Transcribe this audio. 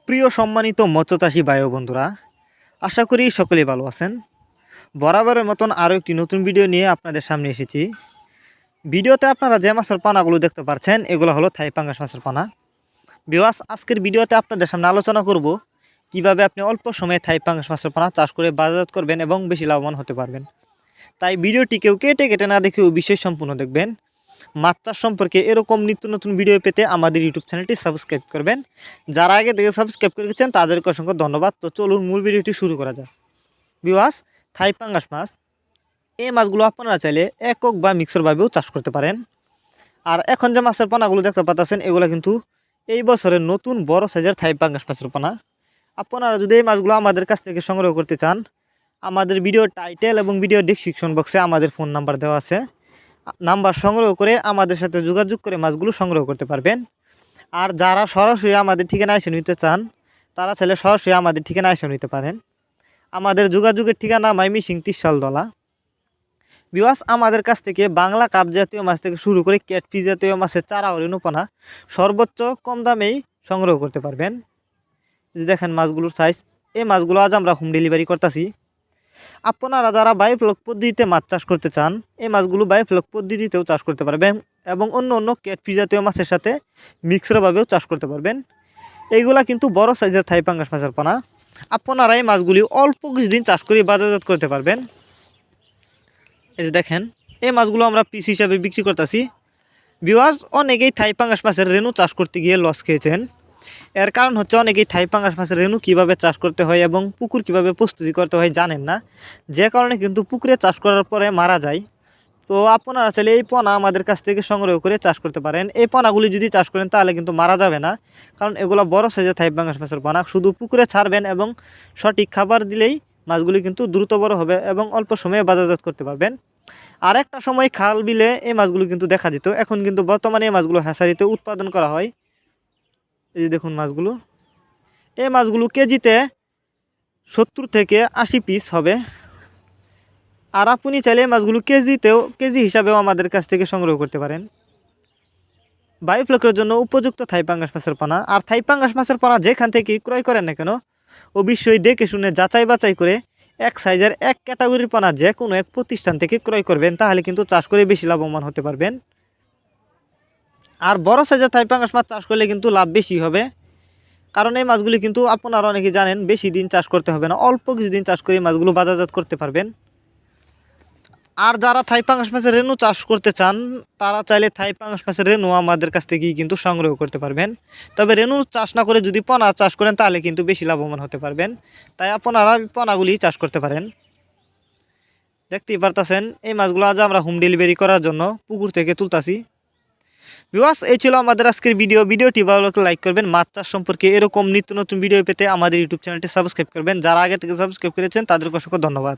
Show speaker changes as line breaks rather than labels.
প্রিয় সম্মানিত মৎস্যচাষী ভাই ও বন্ধুরা, আশা করি সকলেই ভালো আছেন। বরাবরের মতন আরও একটি নতুন ভিডিও নিয়ে আপনাদের সামনে এসেছি। ভিডিওতে আপনারা যে মাছের পানাগুলো দেখতে পাচ্ছেন এগুলো হলো থাই পাঙ্গাস মাছের পানা। ভিউয়ার্স, আজকের ভিডিওতে আপনাদের সামনে আলোচনা করব কিভাবে আপনি অল্প সময়ে থাই পাঙ্গাস মাছের পানা চাষ করে বাজারজাত করবেন এবং বেশি লাভবান হতে পারবেন। তাই ভিডিওটি কেউ কেটে কেটে না দেখেও বিষয় সম্পূর্ণ দেখবেন। মাছ চাষ সম্পর্কে এরকম নিত্য নতুন ভিডিও পেতে আমাদের ইউটিউব চ্যানেলটি সাবস্ক্রাইব করবেন। যারা আগে থেকে সাবস্ক্রাইব করেছেন তাদেরকে অসংখ্য ধন্যবাদ। তো চলুন মূল ভিডিওটি শুরু করা যাক। ভিউয়ার্স, থাই পাঙ্গাস মাছ, এই মাছগুলো আপনারা চাইলে একক বা মিক্সরভাবেও চাষ করতে পারেন। আর এখন যে মাছের পানাগুলো দেখতে পাচ্ছেন এগুলো কিন্তু এই বছরের নতুন বড় সাইজের থাই পাঙ্গাস মাছের পানা। আপনারা যদি এই মাছগুলো আমাদের কাছ থেকে সংগ্রহ করতে চান, আমাদের ভিডিও টাইটেল এবং ভিডিও ডেসক্রিপশন বক্সে আমাদের ফোন নাম্বার দেওয়া আছে। নাম্বার সংগ্রহ করে আমাদের সাথে যোগাযোগ করে মাছগুলো সংগ্রহ করতে পারবেন। আর যারা সরাসরি আমাদের ঠিকানায় এসে নিতে চান তারা চাইলে সরাসরি আমাদের ঠিকানায় এসে নিতে পারেন। আমাদের যোগাযোগের ঠিকানা ময়মনসিংহ তিরশালতলা। ভিউয়ার্স, আমাদের কাছ থেকে বাংলা কাপ জাতীয় মাছ থেকে শুরু করে ক্যাটফিশ জাতীয় মাছের চারা ও রেণুপানা সর্বোচ্চ কম দামেই সংগ্রহ করতে পারবেন। যে দেখেন মাছগুলোর সাইজ, এই মাছগুলো আজ আমরা হোম ডেলিভারি করতেছি। আপনারা যারা বায়োফ্লক পদ্ধতিতে মাছ চাষ করতে চান এই মাছগুলো বায়োফ্লক পদ্ধতিতেও চাষ করতে পারবেন এবং অন্য অন্য ক্যাটফিশ জাতীয় মাছের সাথে মিক্সরভাবেও চাষ করতে পারবেন। এইগুলা কিন্তু বড় সাইজের থাই পাঙ্গাস মাছের পানা। আপনারা এই মাছগুলি অল্প কিছুদিন চাষ করে বাজারজাত করতে পারবেন। এই যে দেখেন, এই মাছগুলো আমরা পিস হিসাবে বিক্রি করতেছি। ভিউয়ার্স, অনেকেই থাই পাঙ্গাস মাছের রেণু চাষ করতে গিয়ে লস খেয়েছেন। এর কারণ হচ্ছে অনেকেই থাই পাঙ্গাস মাছের রেণু কীভাবে চাষ করতে হয় এবং পুকুর কীভাবে প্রস্তুতি করতে হয় জানেন না, যে কারণে কিন্তু পুকুরে চাষ করার পরে মারা যায়। তো আপনারা চাইলে এই পোনা আমাদের কাছ থেকে সংগ্রহ করে চাষ করতে পারেন। এই পোনাগুলি যদি চাষ করেন তাহলে কিন্তু মারা যাবে না, কারণ এগুলো বড় সাইজের থাই পাঙ্গাস মাছের পোনা। শুধু পুকুরে ছাড়বেন এবং সঠিক খাবার দিলেই মাছগুলি কিন্তু দ্রুত বড় হবে এবং অল্প সময়ে বাজারজাত করতে পারবেন। আর একটা সময় খাল বিলে এই মাছগুলো কিন্তু দেখা যেত, এখন কিন্তু বর্তমানে এই মাছগুলো হ্যাচারিতে উৎপাদন করা হয়। এই যে দেখুন মাছগুলো, এই মাছগুলো কেজিতে 70 থেকে 80 পিস হবে। আর আপনি চাইলে মাছগুলো কেজি হিসাবেও আমাদের কাছ থেকে সংগ্রহ করতে পারেন। বায়োফ্লকের জন্য উপযুক্ত থাই পাঙ্গাস মাছের পানা। আর থাই পাঙ্গাস মাছের পানা যেখান থেকে ক্রয় করেন না কেন অবশ্যই দেখে শুনে যাচাই বাছাই করে এক সাইজের এক ক্যাটাগরির পানা যে কোনো এক প্রতিষ্ঠান থেকে ক্রয় করবেন, তাহলে কিন্তু চাষ করে বেশি লাভবান হতে পারবেন। আর বড় সাইজের থাই পাঙ্গাস মাছ চাষ করলে কিন্তু লাভ বেশি হবে, কারণ এই মাছগুলি কিন্তু আপনারা অনেকে জানেন বেশি দিন চাষ করতে হবে না, অল্প কিছুদিন চাষ করে মাছগুলো বাজারজাত করতে পারবেন। আর যারা থাই পাঙ্গাস মাছের রেণু চাষ করতে চান তারা চাইলে থাই পাঙ্গাস মাছের রেণু আমাদের কাছ থেকেই কিন্তু সংগ্রহ করতে পারবেন। তবে রেণু চাষ না করে যদি পোনা চাষ করেন তাহলে কিন্তু বেশি লাভবান হতে পারবেন। তাই আপনারা পোনাগুলি চাষ করতে পারেন। দেখতেই পারতেছেন এই মাছগুলো আজ আমরা হোম ডেলিভারি করার জন্য পুকুর থেকে তুলতাছি। ভিউয়ার্স, এই ছিল আমাদের আজকের ভিডিওটি ভালো লাগলে লাইক করবেন। মাছ চাষ সম্পর্কে এরকম নিত্য নতুন ভিডিও পেতে আমাদের ইউটিউব চ্যানেলটি সাবস্ক্রাইব করবেন। যারা আগে থেকে সাবস্ক্রাইব করেছেন তাদেরকে অসংখ্য ধন্যবাদ।